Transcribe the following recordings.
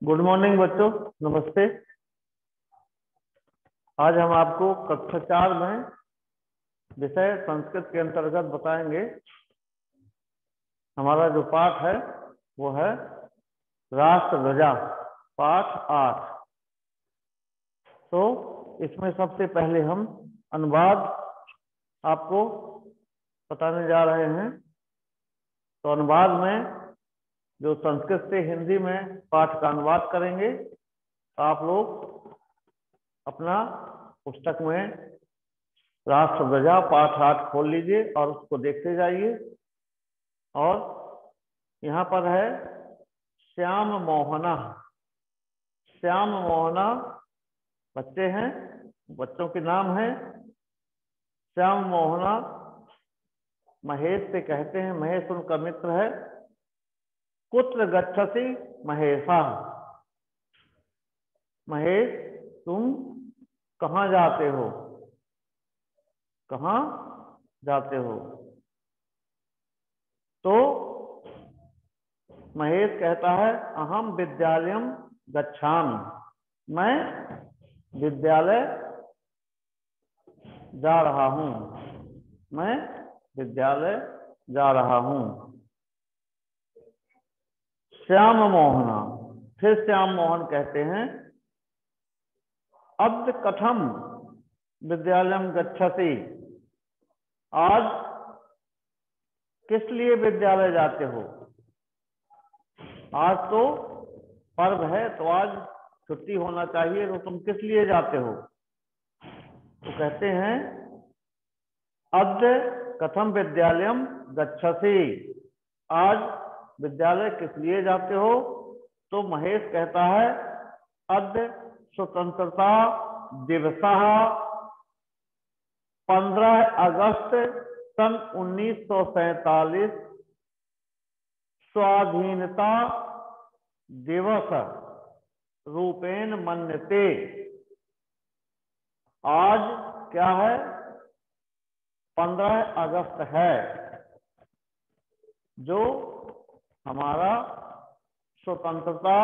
Good morning बच्चों, नमस्ते। आज हम आपको कक्षा 4 में विषय संस्कृत के अंतर्गत बताएंगे। हमारा जो पाठ है वो है राष्ट्रध्वजा, पाठ 8। तो इसमें सबसे पहले हम अनुवाद आपको बताने जा रहे हैं। तो अनुवाद में जो संस्कृत से हिंदी में पाठ का अनुवाद करेंगे, आप लोग अपना पुस्तक में राष्ट्रध्वजा पाठ 8 खोल लीजिए और उसको देखते जाइए। और यहाँ पर है श्याम मोहना। श्याम मोहना बच्चे हैं, बच्चों के नाम है। श्याम मोहना महेश से कहते हैं, महेश उनका मित्र है। कुत्र गच्छसि महेशा, महेश तुम कहाँ जाते हो, कहाँ जाते हो। तो महेश कहता है अहम विद्यालयम गच्छामि, मैं विद्यालय जा रहा हूँ, मैं विद्यालय जा रहा हूँ। श्याम मोहना, फिर श्याम मोहन कहते हैं अद्य कथम विद्यालयम गच्छसि, आज किस लिए विद्यालय जाते हो। आज तो पर्व है, तो आज छुट्टी होना चाहिए, तो तुम किस लिए जाते हो। तो कहते हैं अद्य कथम विद्यालयम गच्छसि, आज विद्यालय किस लिए जाते हो। तो महेश कहता है अद्य स्वतंत्रता दिवस 15 अगस्त सन 1947 स्वाधीनता दिवस रूपेण मन्यते। आज क्या है, 15 अगस्त है, जो हमारा स्वतंत्रता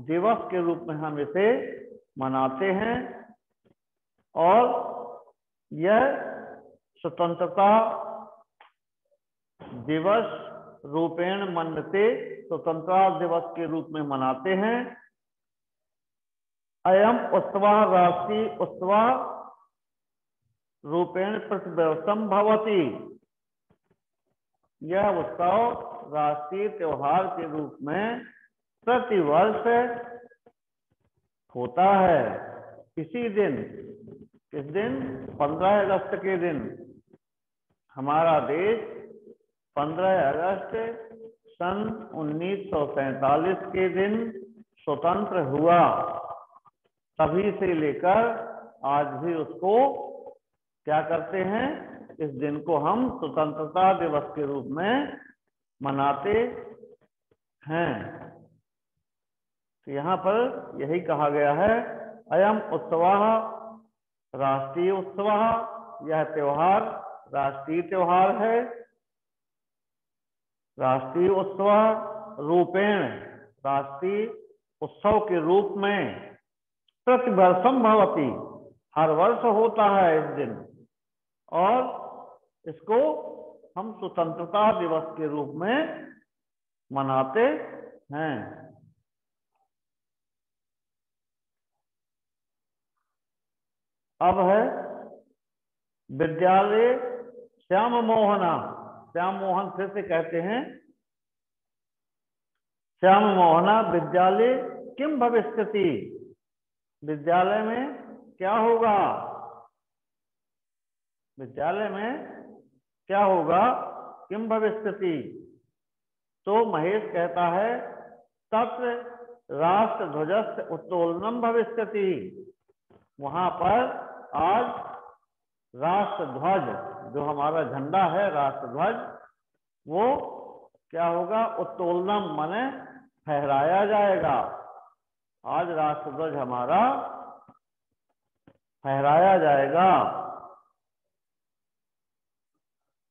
दिवस के रूप में हम इसे मनाते हैं। और यह स्वतंत्रता दिवस रूपेण मन्यते, स्वतंत्रता दिवस के रूप में मनाते हैं। अयम उत्सव राष्ट्रीय उत्सव रूपेण प्रतिवर्षम भवति, यह उत्सव राष्ट्रीय त्योहार के रूप में प्रतिवर्ष होता है। इसी दिन, इस दिन 15 अगस्त के दिन हमारा देश 15 अगस्त सन 1947 के दिन स्वतंत्र हुआ। तभी से लेकर आज भी उसको क्या करते हैं, इस दिन को हम स्वतंत्रता दिवस के रूप में मनाते हैं। तो यहाँ पर यही कहा गया है अयम उत्सव राष्ट्रीय उत्सव, यह त्योहार राष्ट्रीय त्योहार है। राष्ट्रीय उत्सव रूपेण, राष्ट्रीय उत्सव के रूप में प्रतिवर्षम भवति, हर वर्ष होता है इस दिन। और इसको हम स्वतंत्रता दिवस के रूप में मनाते हैं। अब है विद्यालय श्याम मोहना। श्याम मोहन फिर से कहते हैं श्याम मोहना विद्यालय किम भविष्यति, विद्यालय में क्या होगा, विद्यालय में क्या होगा, किम भविष्यति। तो महेश कहता है तत्र राष्ट्रध्वजस्य उत्तोलनम भविष्यति, वहां पर आज राष्ट्रध्वज, जो हमारा झंडा है राष्ट्रध्वज, वो क्या होगा, उत्तोलनम माने फहराया जाएगा। आज राष्ट्रध्वज हमारा फहराया जाएगा।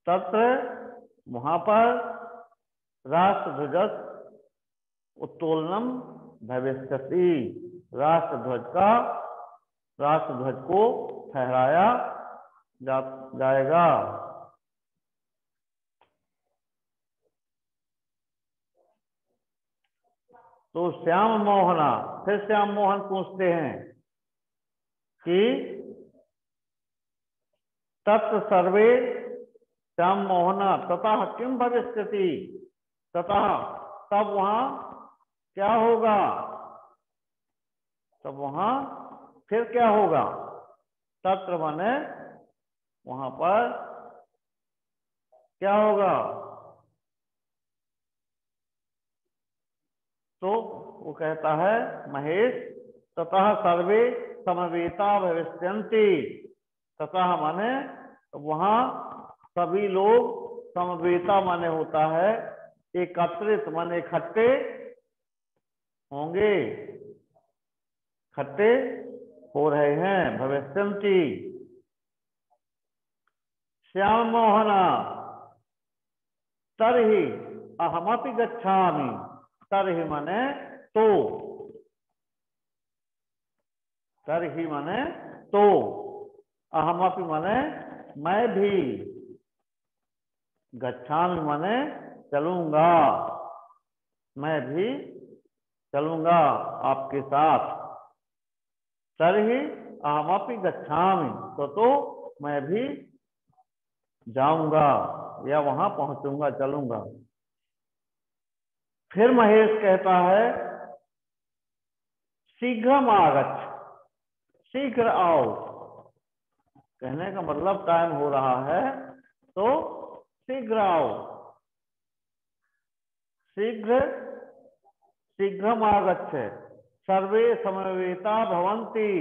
तत्र, वहां पर राष्ट्रध्वज उत्तोलनम भविष्यति, राष्ट्रध्वज को फहराया जाएगा। तो श्याम मोहना, फिर श्याम मोहन पूछते हैं कि तत् सर्वे श्याम मोहना ततः किम भविष्यति, ततः तब वहां क्या होगा, तब वहां फिर क्या होगा। तत्र माने वहां पर क्या होगा, तो वो कहता है महेश, ततः सर्वे समवेता भविष्यन्ति, ततः माने वहां सभी लोग, समवेता माने होता है एकत्रित, माने इकट्ठे होंगे, इकट्ठे हो रहे हैं। भविष्यन्ति। श्याम मोहना तरहि अहमपि गच्छामि, तरहि माने तो, तरहि माने तो, अहमपि माने मैं भी, गच्छामि माने चलूंगा, मैं भी चलूंगा आपके साथ। तरहि अहमपि गच्छामि, तो मैं भी जाऊंगा या वहां पहुंचूंगा, चलूंगा। फिर महेश कहता है शीघ्रम आगच्छ, शीघ्र आओ, कहने का मतलब टाइम हो रहा है तो शीघ्र आओ। शीघ्रम आगच्छ सर्वे समवेता भवन्ति,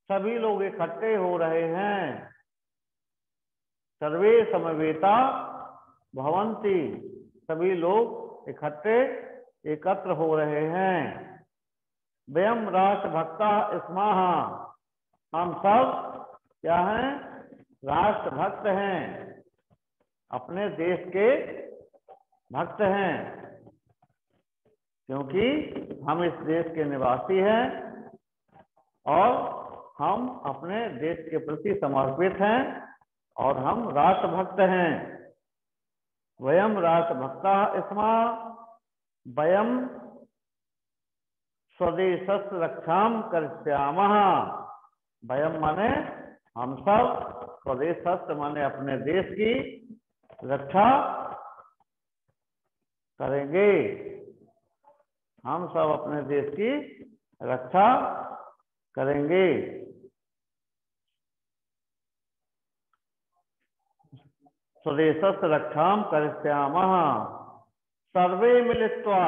सभी लोग इकट्ठे हो रहे हैं। सर्वे समवेता भवन्ति, सभी लोग इकट्ठे एकत्र हो रहे हैं। वयम राष्ट्रभक्ता स्मः, हम सब क्या हैं, राष्ट्रभक्त हैं, अपने देश के भक्त हैं, क्योंकि हम इस देश के निवासी हैं और हम अपने देश के प्रति समर्पित हैं और हम राष्ट्रभक्त हैं। वयम राष्ट्रभक्ता स्मः, वयम स्वदेशस्य रक्षाम करिष्यामः, वयम माने हम सब, स्वदेशस्य माने अपने देश की रक्षा करेंगे, हम सब अपने देश की रक्षा करेंगे। स्वदेशस्य रक्षाम करिष्यामः, सर्वे मिलित्वा,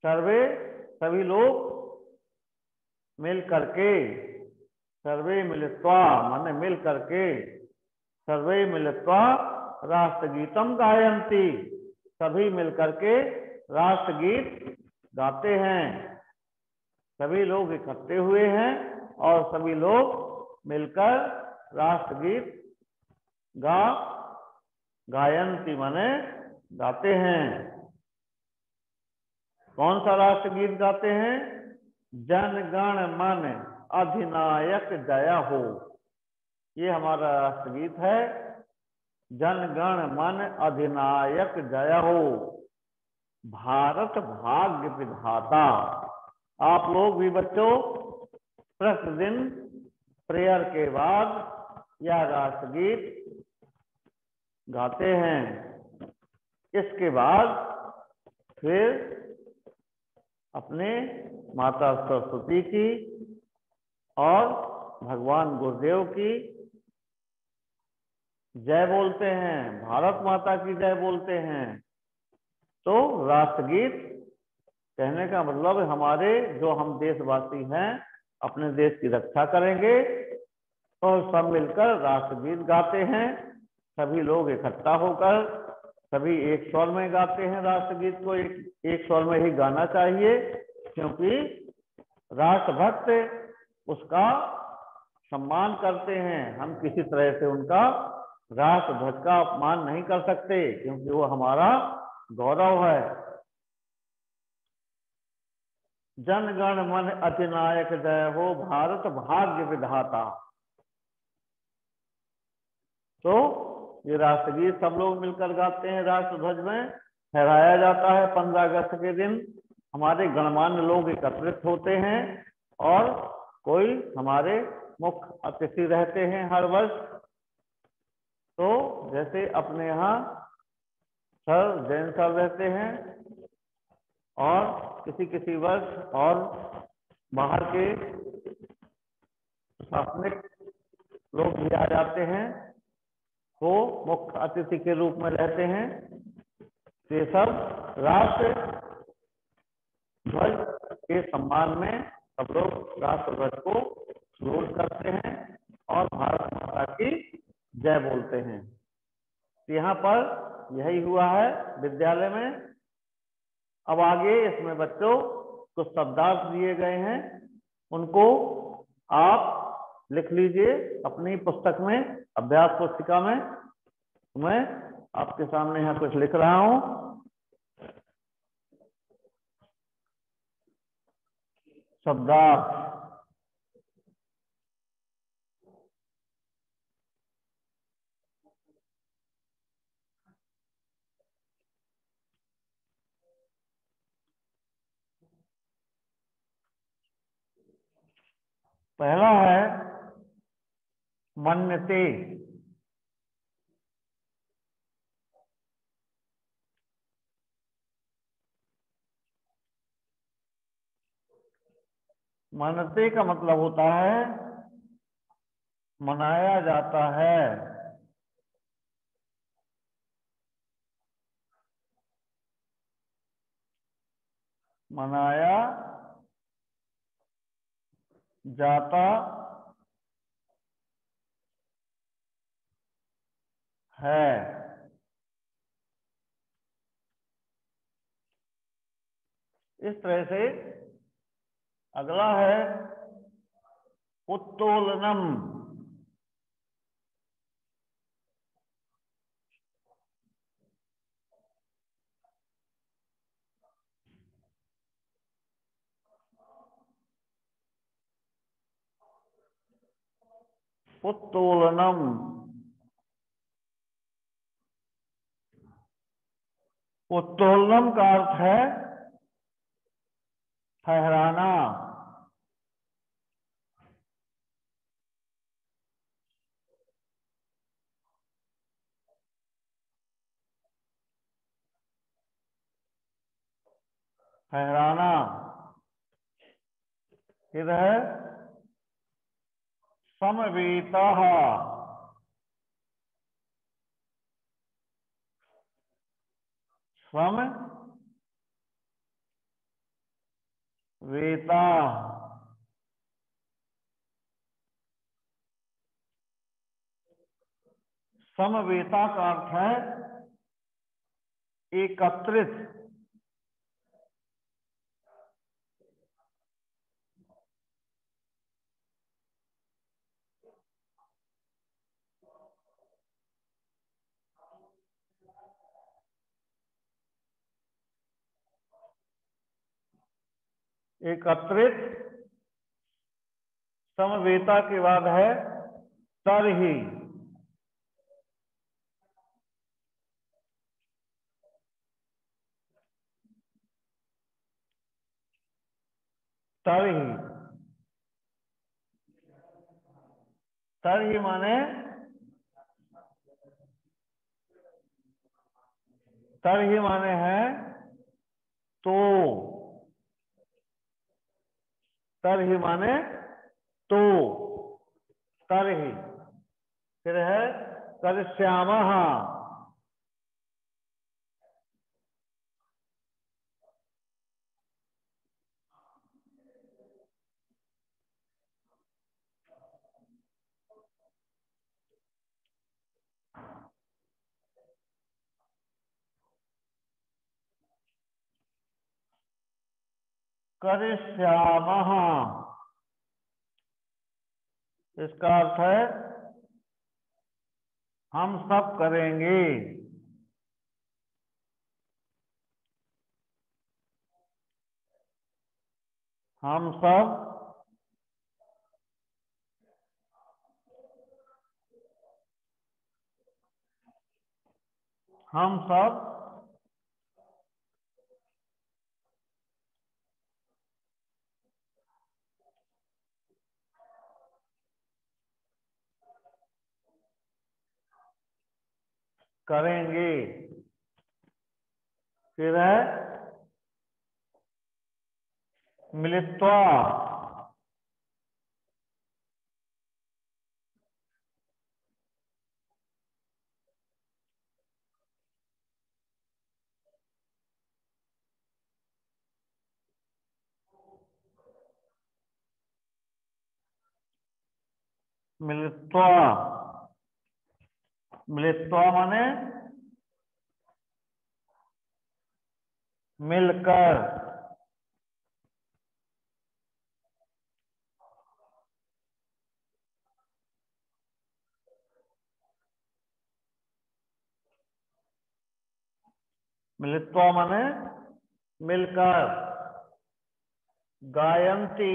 सर्वे सभी लोग मिल करके, सर्वे मिलित्वा माने मिल करके, सर्वे मिलित्वा राष्ट्रगीतम गायन्ति, सभी मिल करके राष्ट्रगीत गाते हैं। सभी लोग इकट्ठे हुए हैं और सभी लोग मिलकर राष्ट्रगीत गायन्ति माने गाते हैं। कौन सा राष्ट्रगीत गाते हैं, जन गण मन अधिनायक जय हो, ये हमारा राष्ट्रगीत है। जन गण मन अधिनायक जय हो, भारत भाग्य विधाता। आप लोग भी बच्चों प्रतिदिन प्रेयर के बाद यह राष्ट्रगीत गाते हैं। इसके बाद फिर अपने माता सरस्वती की और भगवान गुरुदेव की जय बोलते हैं, भारत माता की जय बोलते हैं। तो राष्ट्रगीत कहने का मतलब हमारे, जो हम देशवासी हैं, अपने देश की रक्षा करेंगे और सब मिलकर राष्ट्रगीत गाते हैं। सभी लोग इकट्ठा होकर सभी एक स्वर में गाते हैं। राष्ट्रगीत को एक स्वर में ही गाना चाहिए, क्योंकि राष्ट्रभक्त उसका सम्मान करते हैं। हम किसी तरह से उनका राष्ट्रध्वज का अपमान नहीं कर सकते, क्योंकि वो हमारा गौरव है। जनगण मन अधिनायक जय हो, भारत भाग्य विधाता। तो ये राष्ट्रगीत सब लोग मिलकर गाते हैं, राष्ट्र ध्वज में फहराया जाता है। 15 अगस्त के दिन हमारे गणमान्य लोग एकत्रित होते हैं और कोई हमारे मुख्य अतिथि रहते हैं हर वर्ष। तो जैसे अपने यहाँ सर जैन सर रहते हैं और किसी किसी वर्ष और बाहर के प्रशासनिक लोग भी आ जाते हैं, वो मुख्य अतिथि के रूप में रहते हैं। ये सब राष्ट्र ध्वज के सम्मान में सब लोग राष्ट्र ध्वज को सलूट करते हैं और भारत माता की जय बोलते हैं। यहाँ पर यही हुआ है विद्यालय में। अब आगे इसमें बच्चों कुछ शब्दार्थ दिए गए हैं, उनको आप लिख लीजिए अपनी पुस्तक में, अभ्यास पुस्तिका में। मैं आपके सामने यहाँ कुछ लिख रहा हूं। शब्दार्थ। पहला है मन्यते। मन्यते का मतलब होता है मनाया जाता है। मनाया जाता है। इस तरह से अगला है उत्तोलनम। उत्तोलनम। उत्तोलनम का अर्थ है ठहराना। ठहराना। फिर है समवेतः। समवेता। समवेता का अर्थ है एकत्रित। एकत्रित। समवेता के बाद है तरही। तरही। तरही माने तरही माने है तो। तरही माने तो। तरही। फिर है करिष्यामः। करिष्यामः इसका अर्थ है हम सब करेंगे। हम सब हम सब करेंगे। फिर है मिलित्वा। मिलित्वा, मिलित्वा माने मिलकर। मिलित्वा माने मिलकर। गायन्ति,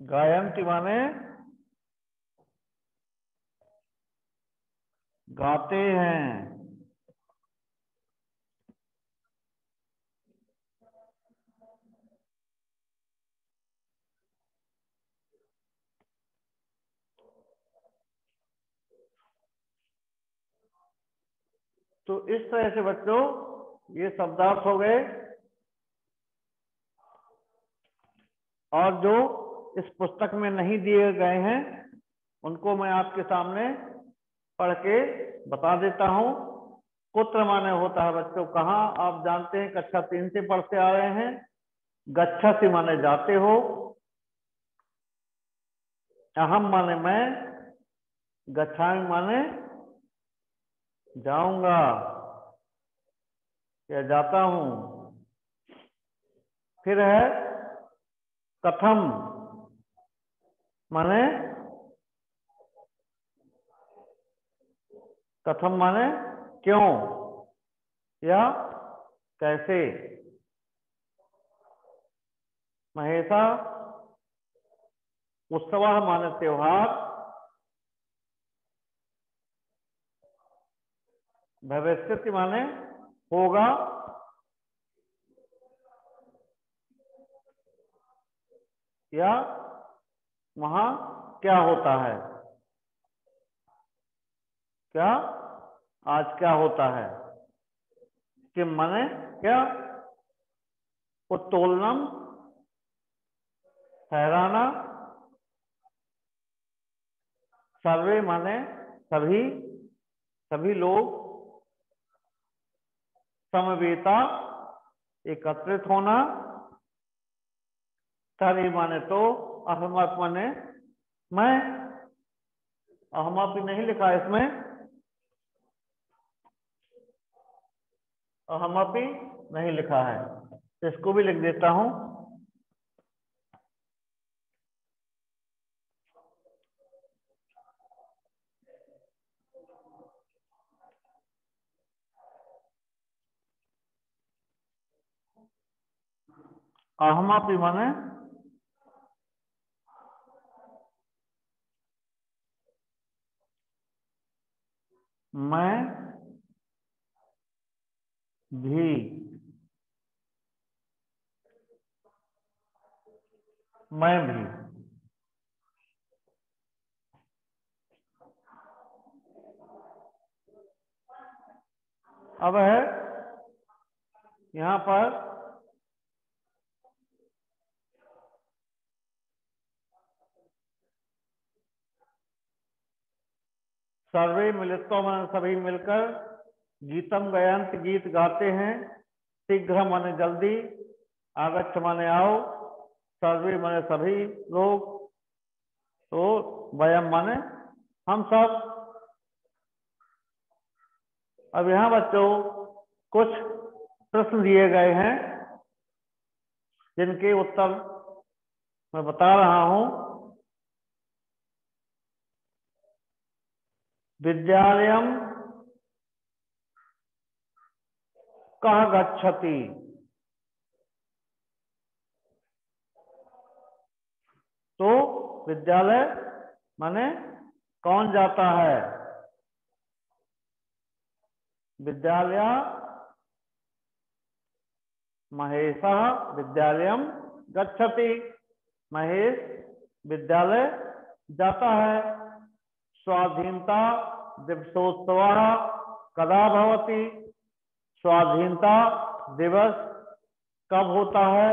गायन्ति माने गाते हैं। तो इस तरह से बच्चों ये शब्दार्थ हो गए, और जो इस पुस्तक में नहीं दिए गए हैं उनको मैं आपके सामने पढ़ के बता देता हूं। कुत्र माने होता है बच्चों कहाँ, आप जानते हैं कक्षा 3 से पढ़ते आ रहे हैं। गच्छति माने जाते हो। अहम माने मैं। गच्छामि माने जाऊंगा या जाता हूं। फिर है कथम माने, कथम माने क्यों या कैसे। महेशा उत्सव माने त्योहार। भविष्यति माने होगा। या वहां क्या होता है, क्या आज क्या होता है। किम माने क्या। उत्तोलनम ठहराना। सर्वे माने सभी, सभी लोग। समवेता एकत्रित होना। तरी माने तो। अहमत माने मैं। अहमति नहीं लिखा इसमें, अहमपि नहीं लिखा है, इसको भी लिख देता हूं। अहमपि माने मैं भी। मैं भी। अब है यहां पर सर्वे मिलित्वा माने सभी मिलकर। गीतम गायन्ति गीत गाते हैं। शीघ्र माने जल्दी। आगच्छ माने आओ। सर्वे माने सभी लोग। तो वयम माने हम सब। अब यहाँ बच्चों कुछ प्रश्न दिए गए हैं जिनके उत्तर मैं बता रहा हूं। विद्यालयम कः गच्छति। तो विद्यालय माने कौन जाता है। विद्यालय महेशः विद्यालयम गच्छति। महेश विद्यालय जाता है। स्वाधीनता दिवसोत्सवः कदा भवति। स्वाधीनता दिवस कब होता है।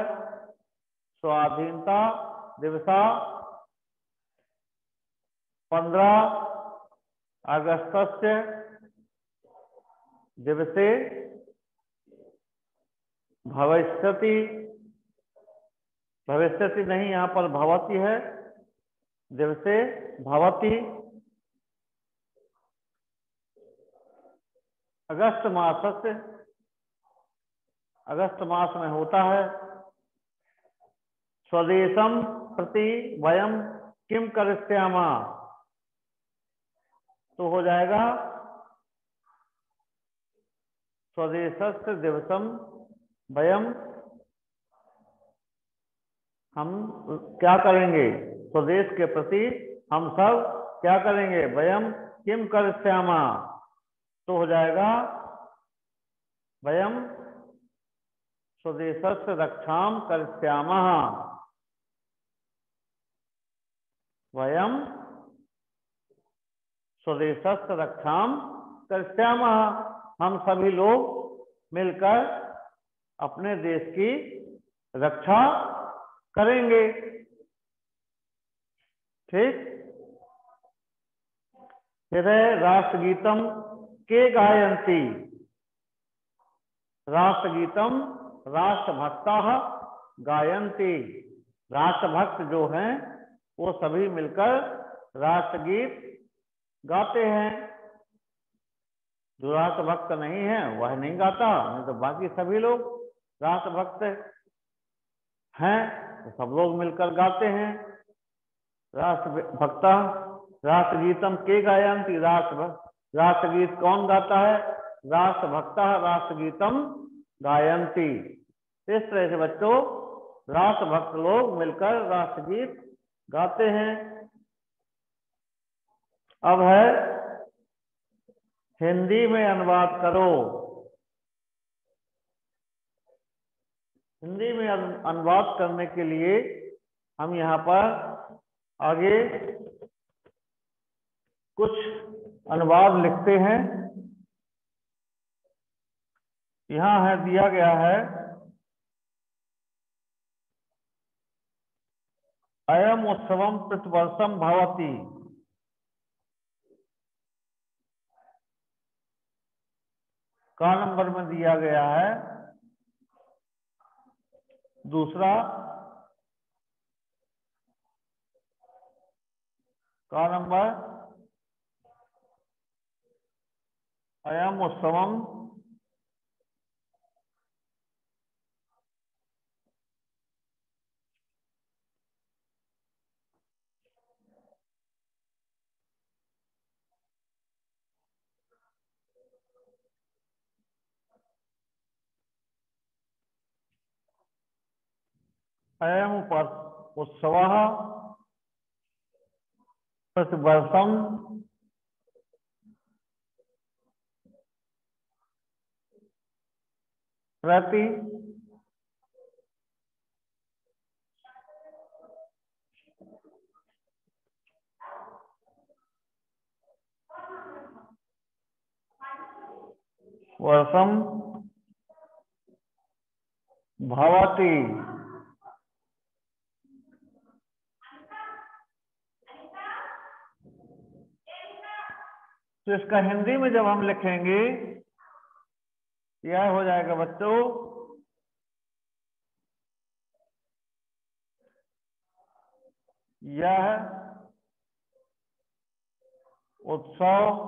स्वाधीनता दिवस 15 अगस्त दिवसे भविष्यति। भविष्यति नहीं, यहाँ पर भवति है। दिवसे भवति अगस्त मास से, अगस्त मास में होता है। स्वदेशम प्रति वयम किम करिष्यामः। तो हो जाएगा स्वदेशस्य दिवसम वयम, हम क्या करेंगे। स्वदेश के प्रति हम सब क्या करेंगे। वयम किम करिष्यामः। तो हो जाएगा वयम स्वदेशस्य रक्षाम करिष्यामः। वयम स्वदेशस्य रक्षाम करिष्यामः। हम सभी लोग मिलकर अपने देश की रक्षा करेंगे। ठीक। फिर है राष्ट्रगीतम के गायन्ति। राष्ट्रगीतम राष्ट्रभक्ताः गायन्ति। राष्ट्रभक्त जो हैं वो सभी मिलकर राष्ट्रगीत गाते हैं। जो राष्ट्रभक्त नहीं है वह नहीं गाता, नहीं तो बाकी सभी लोग राष्ट्रभक्त हैं तो सब लोग मिलकर गाते हैं। राष्ट्रभक्ता राष्ट्रगीतम के गायन्ति। राष्ट्रगीत कौन गाता है। राष्ट्रभक्ता राष्ट्रगीतम गायन्ति। इस तरह से बच्चों राष्ट्रभक्त लोग मिलकर राष्ट्रगीत गाते हैं। अब है हिंदी में अनुवाद करो। हिंदी में अनुवाद करने के लिए हम यहाँ पर आगे कुछ अनुवाद लिखते हैं। यहाँ है दिया गया है अयम उत्सवम प्रतिवर्षम भवति। का नंबर में दिया गया है दूसरा। का नंबर अयम उत्सवम अयम उत्सवः प्रतिवर्षम प्रति वर्षम भवति। तो इसका हिंदी में जब हम लिखेंगे यह हो जाएगा बच्चों यह उत्सव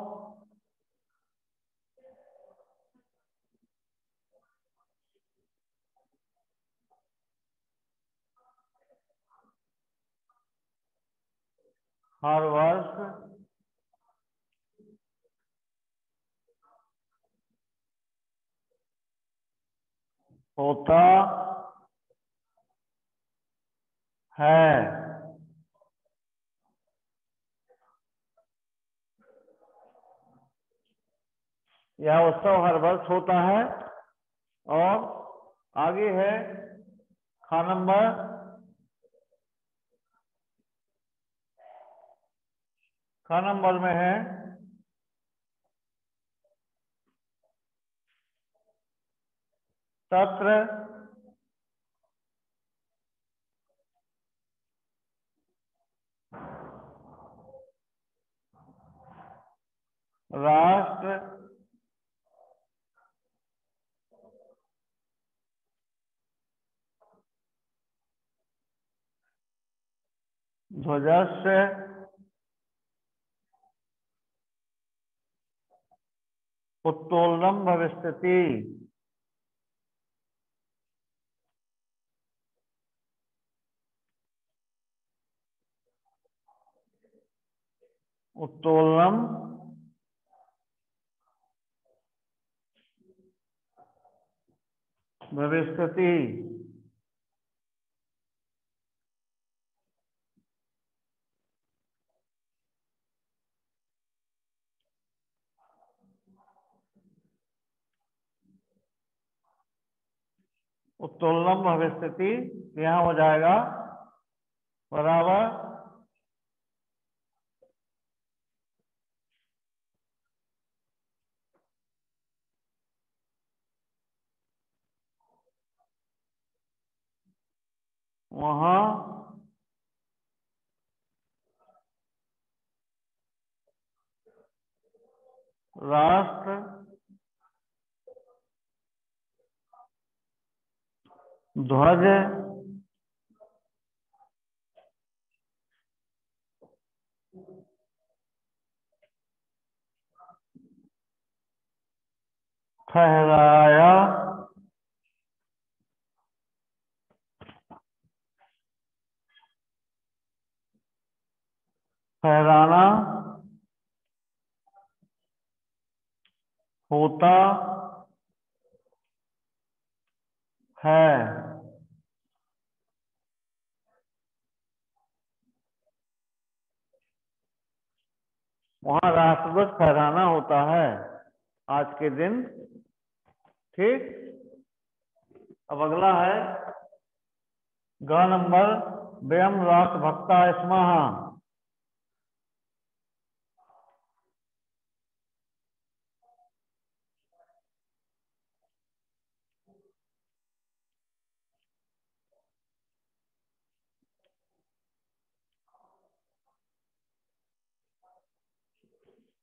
हर वर्ष होता है। यह उत्सव हर वर्ष होता है। और आगे है खा नंबर में है सत्र राष्ट्र ध्वजस्य उत्तोलनम भविष्यति। उत्तोलनम भविष्यति। उत्तोलनम भविष्यति यहाँ हो जाएगा बराबर वहाँ राष्ट्र ध्वज फहराया फहराना होता है। वहां राष्ट्रध्वज फहराना होता है आज के दिन। ठीक। अब अगला है ग नंबर व्यम राष्ट्र भक्ता स्मः।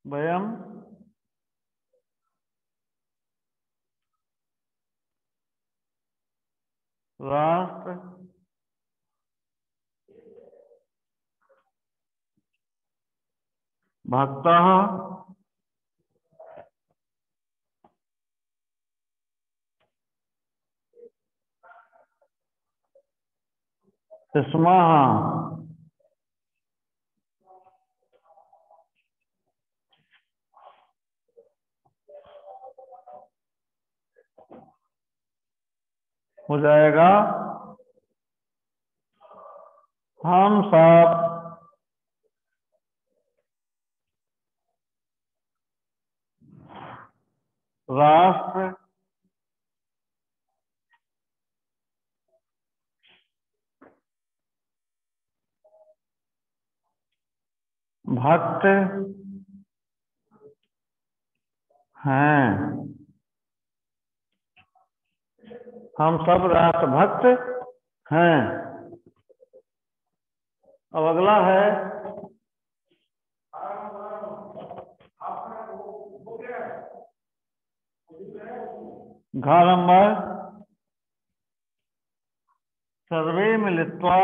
वयम राष्ट्र भक्तः स्मः। हो जाएगा हम सब राष्ट्र भक्त हैं। हम सब राष्ट्र भक्त हैं। अब अगला है घ नंबर सर्वे मिलित्वा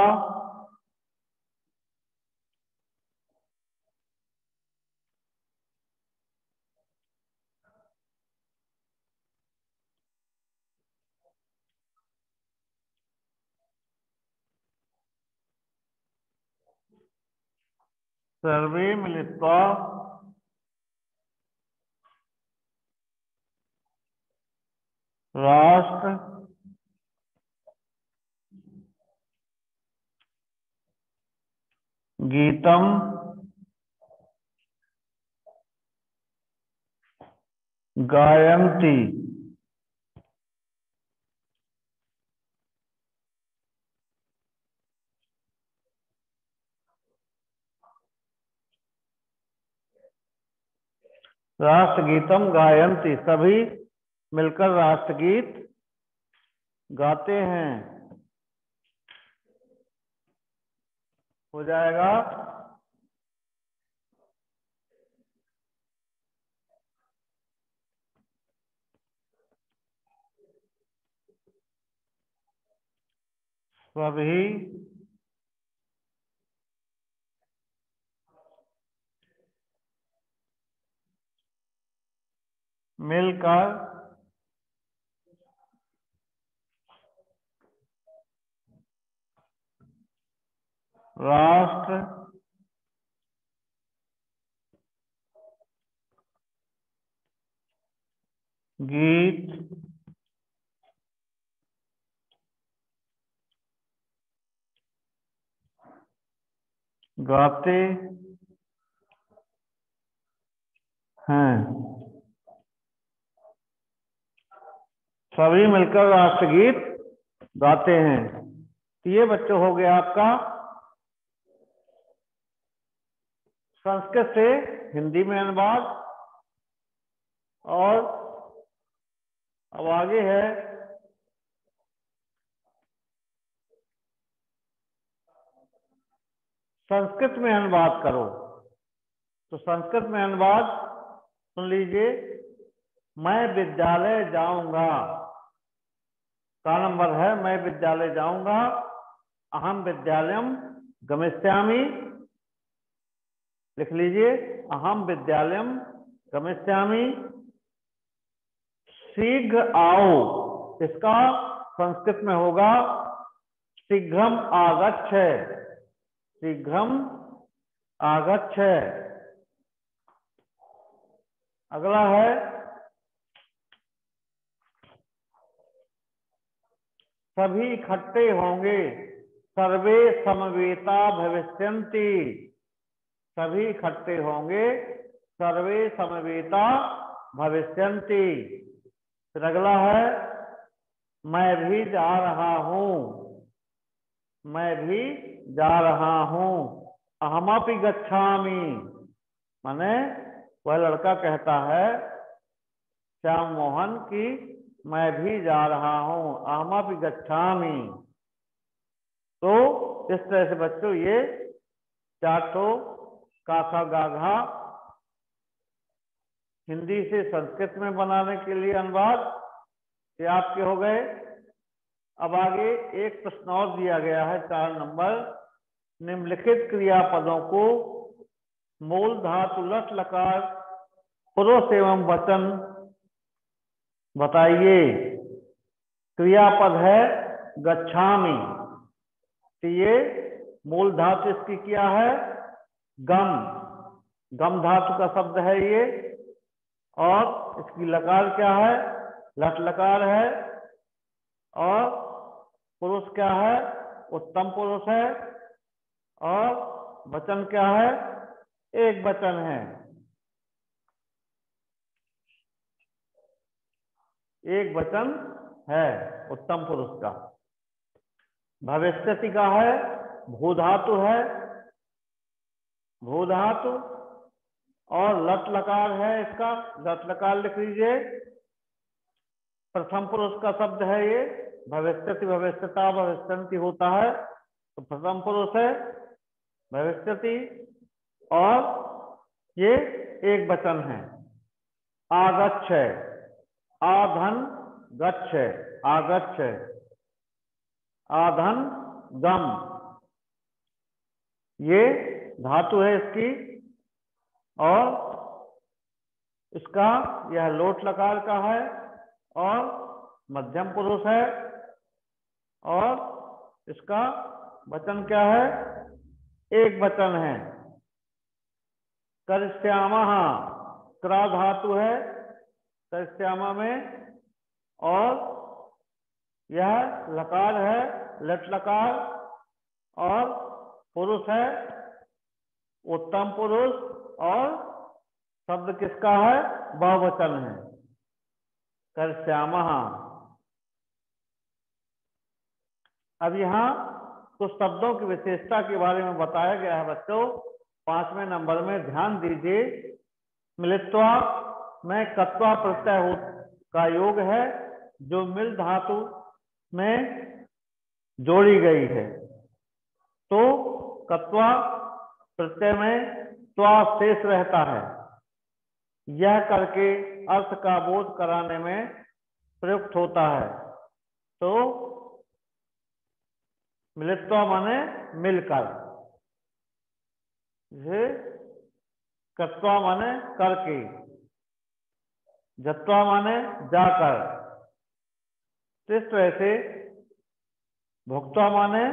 सर्वे मिलित्वा राष्ट्र गीतम गायन्ति। राष्ट्रगीतम गायन्ति, सभी मिलकर राष्ट्रगीत गाते हैं। हो जाएगा सभी मिलकर राष्ट्र गीत गाते हैं। सभी मिलकर राष्ट्रगीत गाते हैं। तो ये बच्चों हो गया आपका संस्कृत से हिंदी में अनुवाद। और अब आगे है संस्कृत में अनुवाद करो। तो संस्कृत में अनुवाद सुन लीजिए। मैं विद्यालय जाऊंगा का नंबर है, मैं विद्यालय जाऊंगा। अहम विद्यालयम गमिष्यामि, लिख लीजिए, अहम विद्यालयम गमिष्यामि। शीघ्र आओ, इसका संस्कृत में होगा शीघ्रम आगच्छ। शीघ्रम आगच्छ। अगला है सभी इकट्ठे होंगे, सर्वे समवेता भविष्यन्ति। सभी इकट्ठे होंगे, सर्वे समवेता भविष्यन्ति। फिर अगला है मैं भी जा रहा हूं। मैं भी जा रहा हूं। अहमपि गच्छामि, माने वह लड़का कहता है श्याम मोहन की मैं भी जा रहा हूं। अहमपि गच्छामि। तो इस तरह से बच्चों ये 4 ठो काका गाघा हिंदी से संस्कृत में बनाने के लिए अनुवाद ये आपके हो गए। अब आगे एक प्रश्न और दिया गया है 4 नंबर। निम्नलिखित क्रियापदों को मूल धातु लट लकार पुरुष एवं वचन बताइए। क्रियापद है गच्छामि। तो ये मूल धातु इसकी क्या है? गम। गम धातु का शब्द है ये। और इसकी लकार क्या है? लट लकार है। और पुरुष क्या है? उत्तम पुरुष है। और वचन क्या है? एक वचन है। एक वचन है उत्तम पुरुष का। भविष्यति का है, भू धातु है, भू धातु। और लट लकार है इसका, लट लकार लिख लीजिए। प्रथम पुरुष का शब्द है ये। भविष्यति, भविष्यता, भविष्यन्ति होता है तो प्रथम पुरुष है भविष्यति। और ये एक वचन है। आगच्छ, आधन गच्छ, आगच्छ, आधन गम। ये धातु है इसकी। और इसका यह लोट लकार का है। और मध्यम पुरुष है। और इसका वचन क्या है? एक वचन है। करिष्यामः क्रा धातु है करिष्यामा में, और यह लकार है लट लकार, और पुरुष है उत्तम पुरुष, और शब्द किसका है? बहुवचन है, करिष्यामः। अब यहाँ कुछ शब्दों की विशेषता के बारे में बताया गया है बच्चों। 5वें नंबर में ध्यान दीजिए। मिलित्वा में कत्वा प्रत्यय का योग है जो मिल धातु में जोड़ी गई है, तो कत्वा प्रत्यय में त्वा शेष रहता है। यह करके अर्थ का बोध कराने में प्रयुक्त होता है। तो मिलित्वा माने मिलकर, कत्वा माने करके, जत्वा माने जाकर, इस तरह से भुक्त्वा माने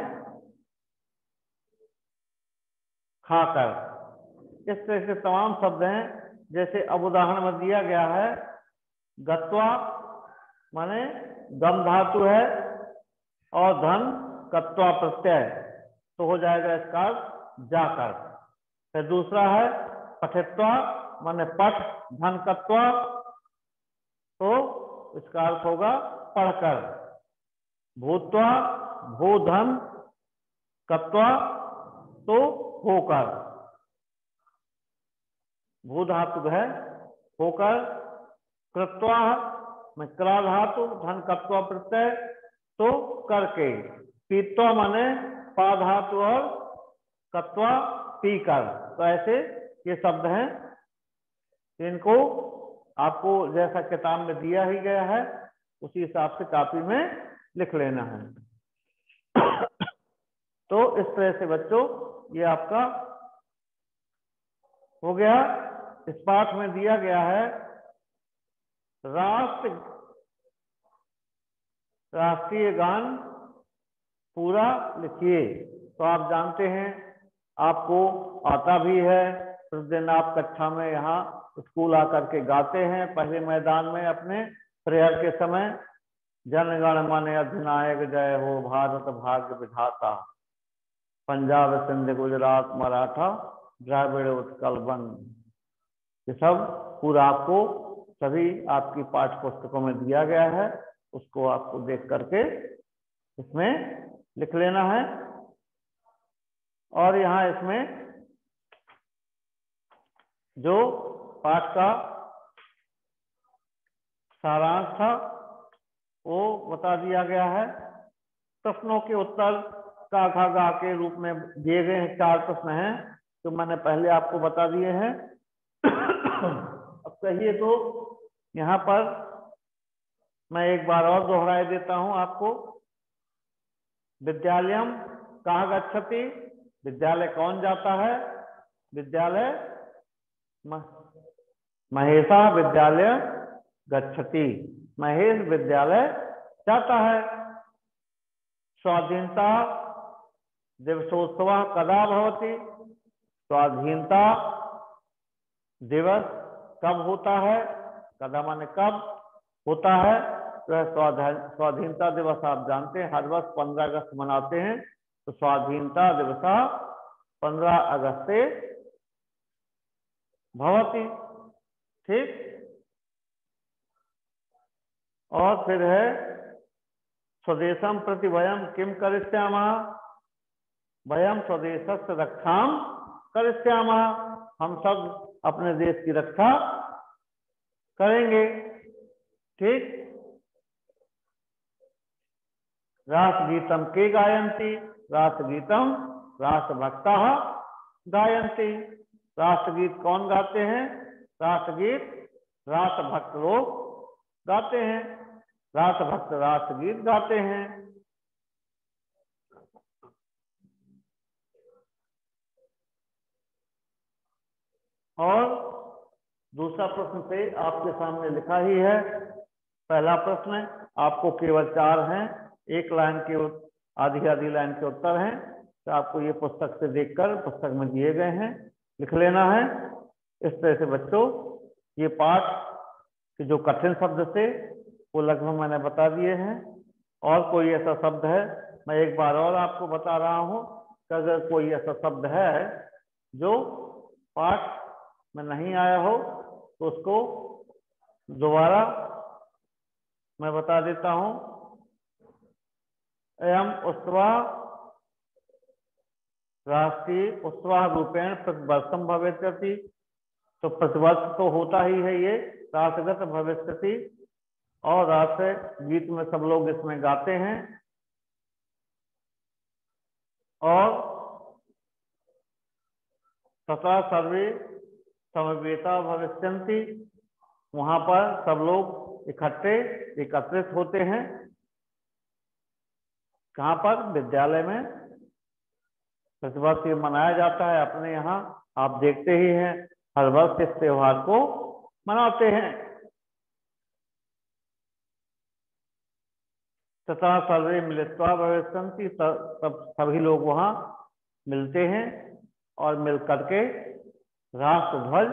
खाकर। इस तरह से तमाम शब्द हैं। जैसे अब उदाहरण में दिया गया है, गत्वा माने गम धातु है और धन कत्वा प्रत्यय, तो हो जाएगा इसका जाकर। फिर दूसरा है पठित्वा माने पठ धन कत्वा, तो इसका अर्थ होगा पढ़कर। भूत्वा भू धन कत्वा, तो होकर, भू धातु है होकर। कृत्वा में क्रा धातु धन कत्वा प्रत्यय, तो करके। पीत्वा माने पा धातु और कत्वा पीकर। तो ऐसे ये शब्द हैं, इनको आपको जैसा किताब में दिया ही गया है उसी हिसाब से कॉपी में लिख लेना है। तो इस तरह से बच्चों ये आपका हो गया। इस पाठ में दिया गया है राष्ट्रीय गान पूरा लिखिए। तो आप जानते हैं, आपको आता भी है, प्रतिदिन आप कक्षा में यहाँ स्कूल आकर के गाते हैं। पहले मैदान में अपने प्रेयर के समय जनगण मन अधिनायक जय हो भारत भाग्य विधाता, पंजाब सिंध गुजरात मराठा द्राविड़ उत्कल बंग, ये सब पूरा आपको सभी आपकी पाठ्य पुस्तकों में दिया गया है। उसको आपको देख करके इसमें लिख लेना है। और यहाँ इसमें जो पाठ का सारांश था वो बता दिया गया है। प्रश्नों के उत्तर का खा गा के रूप में दिए गए हैं। 4 प्रश्न हैं जो मैंने पहले आपको बता दिए हैं। अब कहिए तो यहाँ पर मैं एक बार और दोहराए देता हूं आपको। विद्यालयम कहाँ गच्छति, विद्यालय कौन जाता है? विद्यालय महेशा विद्यालय गच्छति, महेश विद्यालय जाता है। स्वाधीनता दिवसोत्सव कदा भवति, स्वाधीनता दिवस कब होता है? कदा माने कब होता है? तो स्वाधीनता दिवस आप जानते हैं हर वर्ष 15 अगस्त मनाते हैं। तो स्वाधीनता दिवस 15 अगस्त से भवति, ठीक। और फिर है स्वदेशम प्रति वयम किम करिष्यामः, वयम स्वदेशस्य रक्षाम करिष्यामः, हम सब अपने देश की रक्षा करेंगे, ठीक। राष्ट्रगीतम के गायन्ति, राष्ट्रगीतम राष्ट्रभक्तः गायन्ति। राष्ट्रगीत कौन गाते हैं? राष्ट्रगीत राष्ट्रभक्त लोग गाते हैं, राष्ट्रभक्त राष्ट्रगीत गाते हैं। और दूसरा प्रश्न से आपके सामने लिखा ही है। पहला प्रश्न आपको केवल 4 हैं, एक लाइन के आधी आधी लाइन के उत्तर हैं। तो आपको ये पुस्तक से देखकर पुस्तक में दिए गए हैं, लिख लेना है। इस तरह से बच्चों ये पाठ के जो कठिन शब्द थे वो लगभग मैंने बता दिए हैं। और कोई ऐसा शब्द है, मैं एक बार और आपको बता रहा हूं कि अगर कोई ऐसा शब्द है जो पाठ में नहीं आया हो तो उसको दोबारा मैं बता देता हूं। एवं उत्सव राष्ट्रीय उत्सव रूपेण प्रतिवर्षम भविष्यति। तो प्रतिवर्ष तो होता ही है ये राष्ट्रगत भविष्यति, और राष्ट्रीय गीत में सब लोग इसमें गाते हैं। और तथा सर्वे समवेता भविष्यन्ति, वहां पर सब लोग एकत्रित होते हैं। कहाँ पर? विद्यालय में प्रतिवर्ष ये मनाया जाता है। अपने यहाँ आप देखते ही हैं, हर वर्ष इस त्योहार को मनाते हैं। तथा सर्वे मिलित्वा भविष्यन्ति, तब सभी लोग वहां मिलते हैं और मिल करके राष्ट्र ध्वज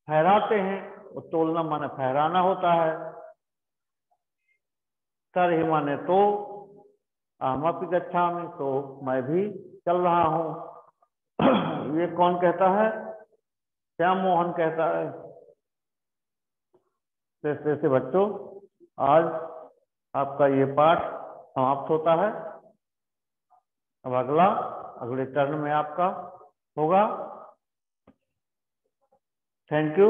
फहराते हैं। उत्तोलनम माने फहराना होता है। तरहि माने तो, अहमपि गच्छामि, तो मैं भी चल रहा हूं। ये कौन कहता है? श्याम मोहन कहता है। जैसे से बच्चों आज आपका ये पाठ समाप्त होता है। अब अगले टर्न में आपका होगा। Thank you.